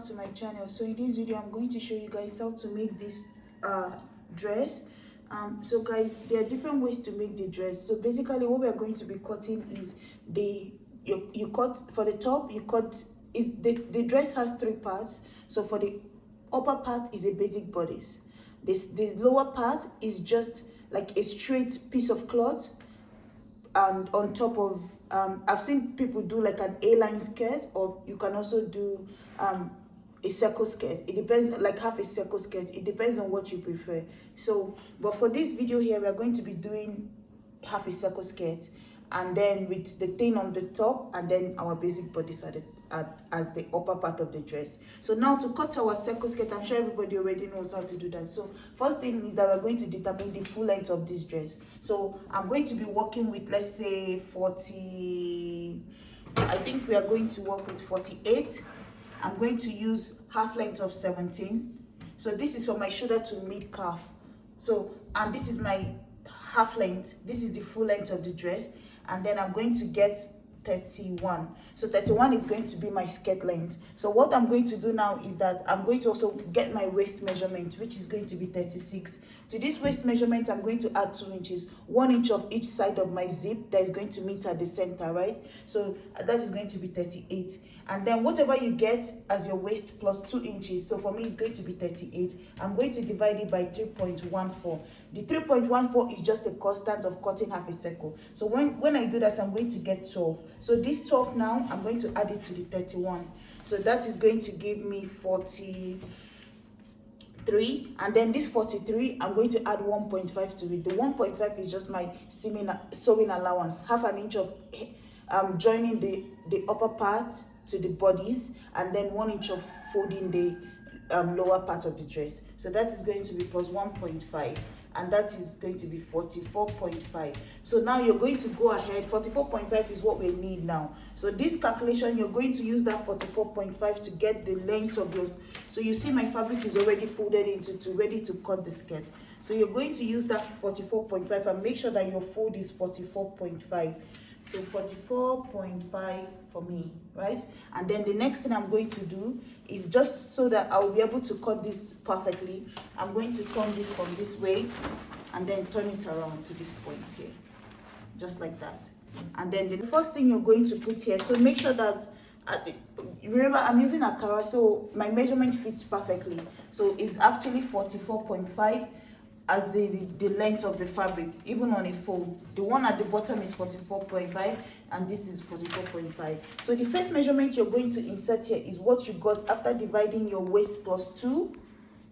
To my channel. So in this video I'm going to show you guys how to make this dress. So guys, there are different ways to make the dress. So basically what we are going to be cutting is you cut for the top, you cut is the dress has 3 parts. So for the upper part is a basic bodice. The lower part is just like a straight piece of cloth, and on top of I've seen people do like an A-line skirt, or you can also do a circle skirt. It depends, like half a circle skirt. It depends on what you prefer. So but for this video here, we are going to be doing half a circle skirt, and then with the thing on the top, and then our basic bodice as the upper part of the dress. So now to cut our circle skirt, I'm sure everybody already knows how to do that. So first thing is that we're going to determine the full length of this dress. So I'm going to be working with, let's say 40, I think we are going to work with 48. I'm going to use half length of 17. So this is from my shoulder to mid calf. So, and this is my half length. This is the full length of the dress. And then I'm going to get 31. So 31 is going to be my skirt length. So what I'm going to do now is that I'm going to also get my waist measurement, which is going to be 36. To this waist measurement, I'm going to add 2 inches, 1 inch of each side of my zip that is going to meet at the center, right? So that is going to be 38. And then whatever you get as your waist plus 2 inches, so for me it's going to be 38. I'm going to divide it by 3.14. The 3.14 is just a constant of cutting half a circle. So when I do that, I'm going to get 12. So this 12 now, I'm going to add it to the 31. So that is going to give me 43. And then this 43, I'm going to add 1.5 to it. The 1.5 is just my sewing allowance, half an inch of joining the upper part to the bodice, and then 1 inch of folding the lower part of the dress. So that is going to be plus 1.5, and that is going to be 44.5. So now you're going to go ahead. 44.5 is what we need now. So this calculation, you're going to use that 44.5 to get the length of yours. So you see my fabric is already folded into 2, ready to cut the skirt. So you're going to use that 44.5 and make sure that your fold is 44.5. So 44.5 for me, right? And then the next thing I'm going to do is, just so that I'll be able to cut this perfectly, I'm going to turn this from this way and then turn it around to this point here, just like that. And then the first thing you're going to put here, so make sure that remember I'm using a Akara, so my measurement fits perfectly. So it's actually 44.5 as the length of the fabric, even on a fold. The one at the bottom is 44.5 and this is 44.5. So the first measurement you're going to insert here is what you got after dividing your waist plus 2,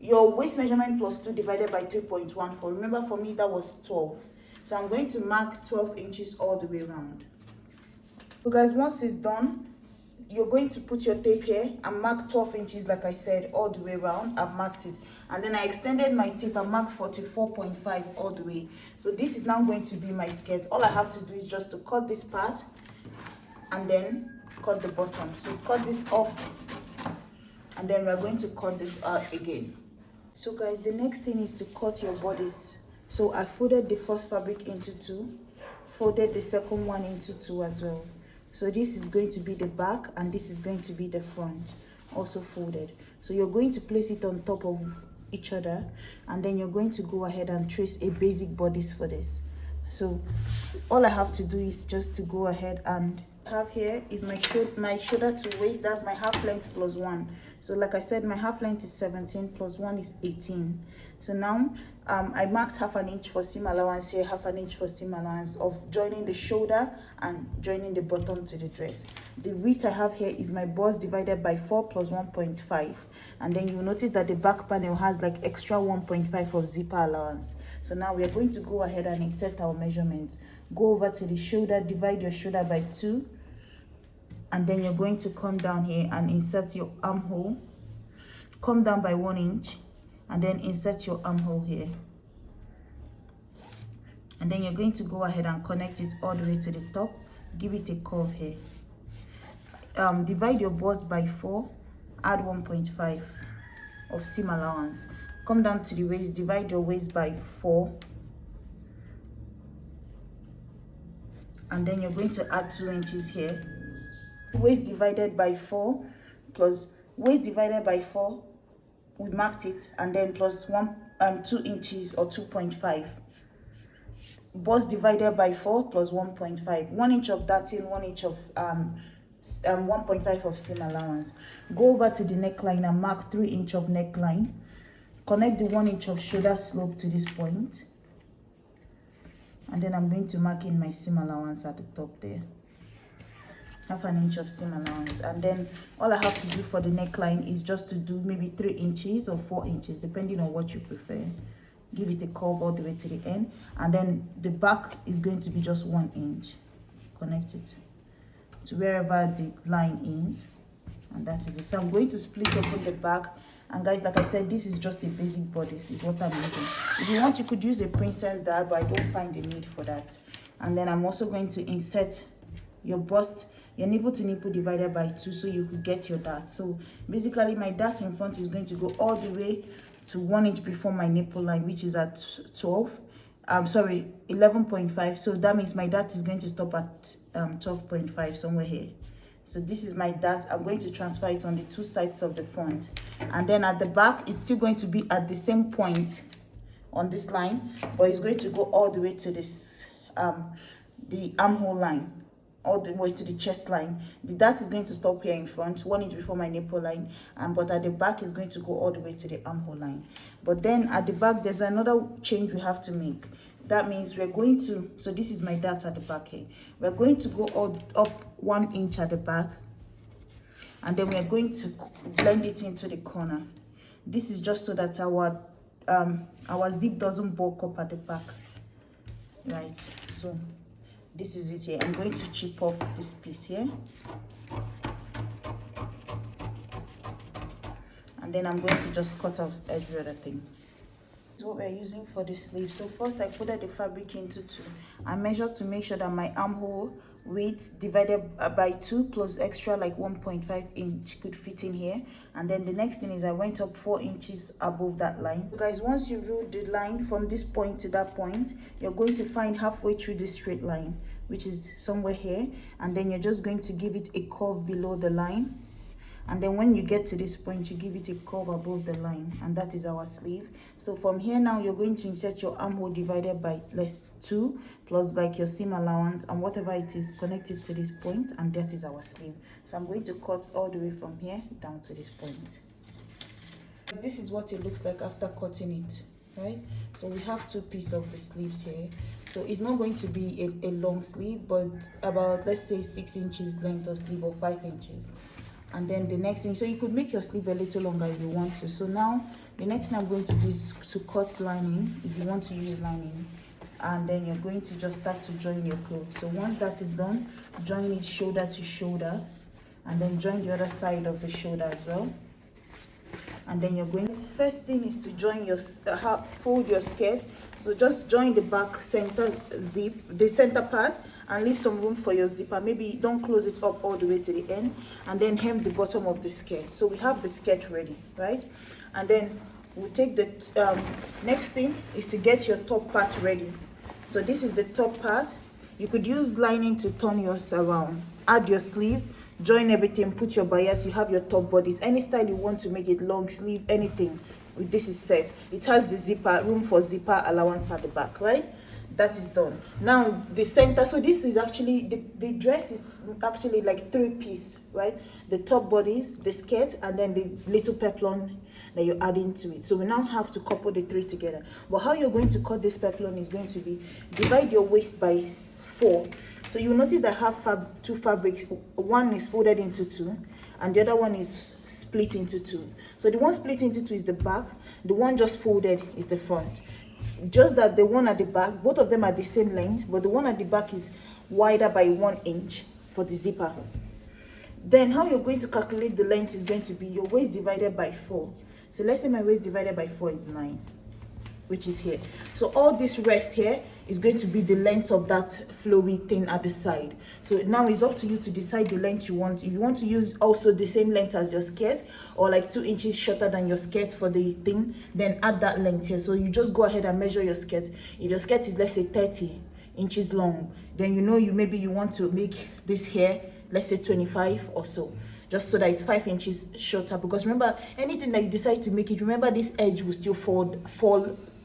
your waist measurement plus 2 divided by 3.14. Remember, for me that was 12. So I'm going to mark 12 inches all the way around. So guys, once it's done, you're going to put your tape here and mark 12 inches like I said all the way around. I've marked it, and then I extended my tape and marked 44.5 all the way. So this is now going to be my skirt. All I have to do is just to cut this part and then cut the bottom. So cut this off, and then we're going to cut this out again. So guys, the next thing is to cut your bodice. So I folded the first fabric into 2, folded the second one into 2 as well. So this is going to be the back and this is going to be the front, also folded. So you're going to place it on top of each other, and then you're going to go ahead and trace a basic bodice for this. So all I have to do is just to go ahead and have here is my shoulder to waist. That's my half length plus 1. So like I said, my half length is 17 plus 1 is 18. So now I marked half an inch for seam allowance here, half an inch for seam allowance of joining the shoulder and joining the bottom to the dress. The width I have here is my bust divided by 4 plus 1.5, and then you will notice that the back panel has like extra 1.5 of zipper allowance. So now we are going to go ahead and insert our measurements. Go over to the shoulder, divide your shoulder by 2, and then you're going to come down here and insert your armhole. come down by 1 inch, and then insert your armhole here. And then you're going to go ahead and connect it all the way to the top. Give it a curve here. Divide your bust by 4, add 1.5 of seam allowance. Come down to the waist, divide your waist by 4, and then you're going to add 2 inches here. Waist divided by 4 plus waist divided by 4, we marked it, and then plus 2 inches or 2.5. Bust divided by 4 plus 1.5. 1 inch of darting, 1 inch of 1.5 of seam allowance. Go over to the neckline and mark 3 inch of neckline. Connect the 1 inch of shoulder slope to this point, and then I'm going to mark in my seam allowance at the top there, half an inch of seam allowance. And then all I have to do for the neckline is just to do maybe 3 inches or 4 inches, depending on what you prefer. Give it a curve all the way to the end, and then the back is going to be just 1 inch. Connect it to wherever the line is, and that is it. So I'm going to split open the back, and guys, like I said, this is just a basic bodice, is what I'm using. If you want, you could use a princess dart, but I don't find the need for that. And then I'm also going to insert your bust, your nipple to nipple divided by 2, so you could get your dart. So basically my dart in front is going to go all the way to 1 inch before my nipple line, which is at 11.5. So that means my dart is going to stop at 12.5, somewhere here. So this is my dart. I'm going to transfer it on the 2 sides of the front, and then at the back it's still going to be at the same point on this line, but it's going to go all the way to this the armhole line, all the way to the chest line. The dart is going to stop here in front, 1 inch before my nipple line, but at the back is going to go all the way to the armhole line. But then at the back there's another change we have to make. That means we're going to, so this is my dart at the back here. We're going to go all up 1 inch at the back, and then we're going to blend it into the corner. This is just so that our zip doesn't bulk up at the back, right? So this is it here. I'm going to chip off this piece here, and then I'm going to just cut off every other thing. This is what we're using for the sleeve. So first I folded the fabric into 2. I measured to make sure that my armhole width divided by 2 plus extra like 1.5 inch could fit in here. And then the next thing is I went up 4 inches above that line. So guys, once you rule the line from this point to that point, you're going to find halfway through this straight line, which is somewhere here, and then you're just going to give it a curve below the line. And then when you get to this point, you give it a curve above the line, and that is our sleeve. So from here now, you're going to insert your armhole divided by 2 plus like your seam allowance and whatever it is connected to this point, and that is our sleeve. So I'm going to cut all the way from here down to this point. This is what it looks like after cutting it, right? So we have 2 pieces of the sleeves here. So it's not going to be a long sleeve, but about, let's say, 6 inches length of sleeve or 5 inches. And then the next thing, so you could make your sleeve a little longer if you want to. So now the next thing I'm going to do is to cut lining, if you want to use lining, and then you're going to just start to join your clothes. So once that is done, join it shoulder to shoulder, and then join the other side of the shoulder as well. And then you're going, first thing is to join your fold your skirt. So just join the back center zip, the center part, and leave some room for your zipper. Maybe don't close it up all the way to the end, and then hem the bottom of the skirt. So we have the skirt ready, right? And then we'll take the next thing is to get your top part ready. So this is the top part. You could use lining to turn yours around. Add your sleeve, join everything, put your bias, you have your top bodice. Any style you want to make it, long sleeve, anything, this is set. It has the zipper, room for zipper allowance at the back, right? That is done. Now the center, so this is actually the dress is actually like 3 pieces, right? The top bodice, the skirt, and then the little peplum that you're adding to it. So we now have to couple the 3 together. But how you're going to cut this peplum is going to be divide your waist by 4. So you will notice that I have 2 fabrics. One is folded into 2, and the other one is split into 2. So the one split into 2 is the back. The one just folded is the front. Just that the one at the back, both of them are the same length, but the one at the back is wider by 1 inch for the zipper. Then how you're going to calculate the length is going to be your waist divided by 4. So let's say my waist divided by 4 is 9, which is here. So all this rest here is going to be the length of that flowy thing at the side. So now it's up to you to decide the length you want. If you want to use also the same length as your skirt, or like 2 inches shorter than your skirt for the thing, then add that length here. So you just go ahead and measure your skirt. If your skirt is, let's say, 30 inches long, then you know maybe you want to make this here, let's say 25 or so, just so that it's 5 inches shorter. Because remember, anything that you decide to make it, remember this edge will still fall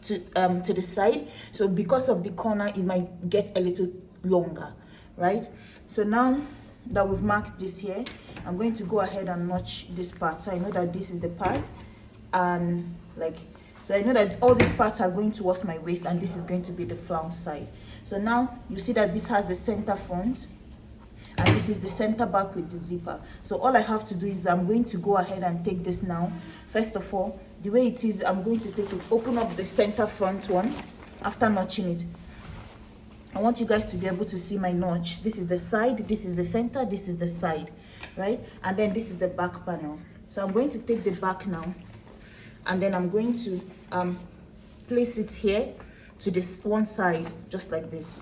to the side. So because of the corner, it might get a little longer, right? So now that we've marked this here, I'm going to go ahead and notch this part. So I know that this is the part, and so I know that all these parts are going towards my waist, and this is going to be the flounce side. So now you see that this has the center front, and this is the center back with the zipper. So all I have to do is I'm going to go ahead and take this now. First of all, the way it is, I'm going to take it, open up the center front one after notching it. I want you guys to be able to see my notch. This is the side, this is the center, this is the side, right? And then this is the back panel. So I'm going to take the back now, and then I'm going to place it here to this one side, just like this,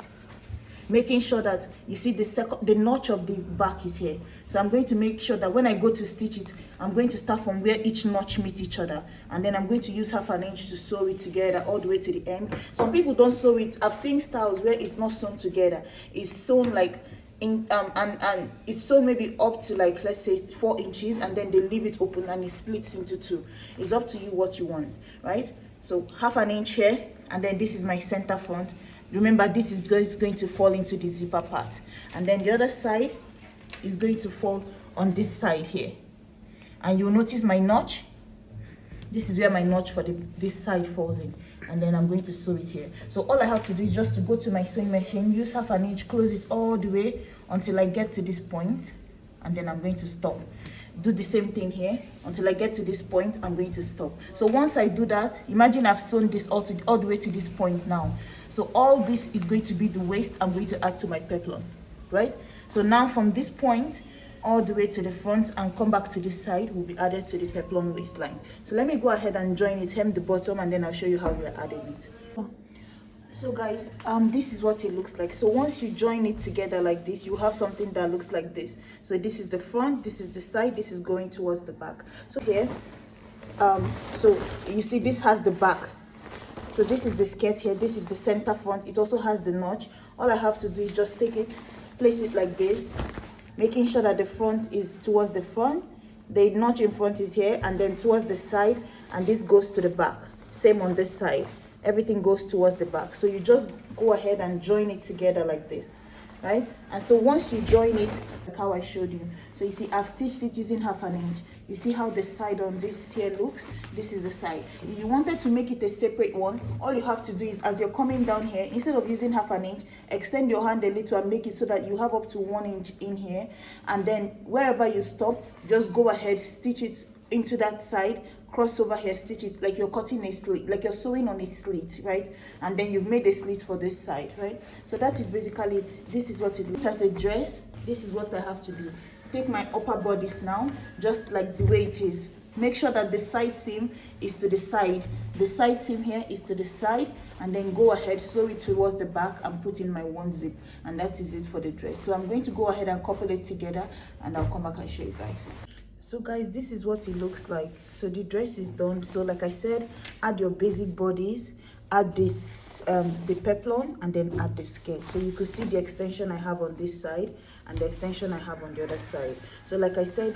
making sure that you see the notch of the back is here. So I'm going to make sure that when I go to stitch it, I'm going to start from where each notch meets each other, and then I'm going to use 1/2 inch to sew it together all the way to the end. Some people don't sew it. I've seen styles where it's not sewn together, it's sewn like in and it's sewn maybe up to, like, let's say 4 inches, and then they leave it open and it splits into 2. It's up to you what you want, right? So 1/2 inch here, and then this is my center front. Remember, this is going to fall into the zipper part, and then the other side is going to fall on this side here. And you'll notice my notch. This is where my notch for this side falls in, and then I'm going to sew it here. So all I have to do is just to go to my sewing machine, use 1/2 inch, close it all the way until I get to this point, and then I'm going to stop. Do the same thing here until I get to this point. I'm going to stop. So once I do that, imagine I've sewn this all the way to this point now. So all this is going to be the waist I'm going to add to my peplum, right? So now from this point all the way to the front and come back to this side will be added to the peplum waistline. So let me go ahead and join it, hem the bottom, and then I'll show you how we're adding it. So guys, this is what it looks like. So once you join it together like this, you have something that looks like this. So this is the front, this is the side, this is going towards the back. So here, so you see this has the back. So this is the skirt here, this is the center front. It also has the notch. All I have to do is just take it, place it like this, making sure that the front is towards the front, the notch in front is here, and then towards the side, and this goes to the back. Same on this side. Everything goes towards the back. So you just go ahead and join it together like this, right? And so once you join it, like how I showed you, so you see I've stitched it using 1/2 inch. You see how the side on this here looks? This is the side. If you wanted to make it a separate one, all you have to do is, as you're coming down here, instead of using 1/2 inch, extend your hand a little and make it so that you have up to 1 inch in here, and then wherever you stop, just go ahead, stitch it into that side, cross over here, stitch it like you're cutting a slit, like you're sewing on a slit, right? And then you've made a slit for this side, right? So that is basically it. This is what it looks as a dress. This is what I have to do. Take my upper bodice now, just like the way it is. Make sure that the side seam is to the side. The side seam here is to the side, and then go ahead, sew it towards the back and put in my 1 zip, and that is it for the dress. So I'm going to go ahead and couple it together, and I'll come back and show you guys. So guys, this is what it looks like. So the dress is done. So like I said, add your basic bodies, add this the peplum, and then add the skirt. So you could see the extension I have on this side and the extension I have on the other side. So like I said,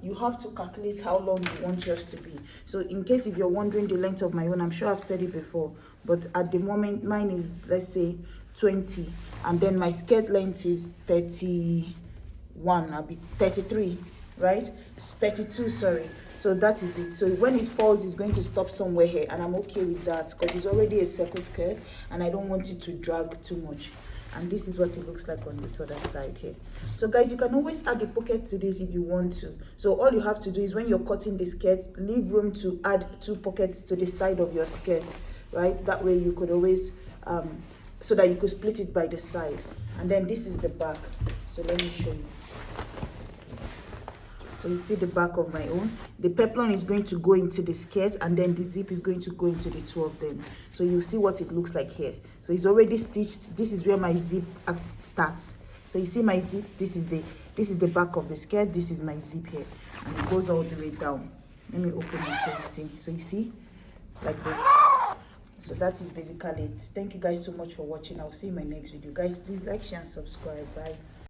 you have to calculate how long you want yours to be. So in case if you're wondering the length of my own, I'm sure I've said it before, but at the moment mine is, let's say, 20, and then my skirt length is 31. I'll be 33, right? 32, sorry. So that is it. So when it falls, it's going to stop somewhere here, and I'm okay with that because it's already a circle skirt and I don't want it to drag too much. And this is what it looks like on this other side here. So guys, you can always add a pocket to this if you want to. So all you have to do is, when you're cutting the skirt, leave room to add 2 pockets to the side of your skirt, right? That way you could always so that you could split it by the side. And then this is the back. So let me show you. So you see the back of my own. The peplum is going to go into the skirt, and then the zip is going to go into the two of them. So you see what it looks like here. So it's already stitched. This is where my zip starts. So you see my zip. This is the back of the skirt. This is my zip here, and it goes all the way down. Let me open it so you see. So you see, like this. So that is basically it. Thank you guys so much for watching. I'll see you in my next video. Guys, please like, share, and subscribe. Bye.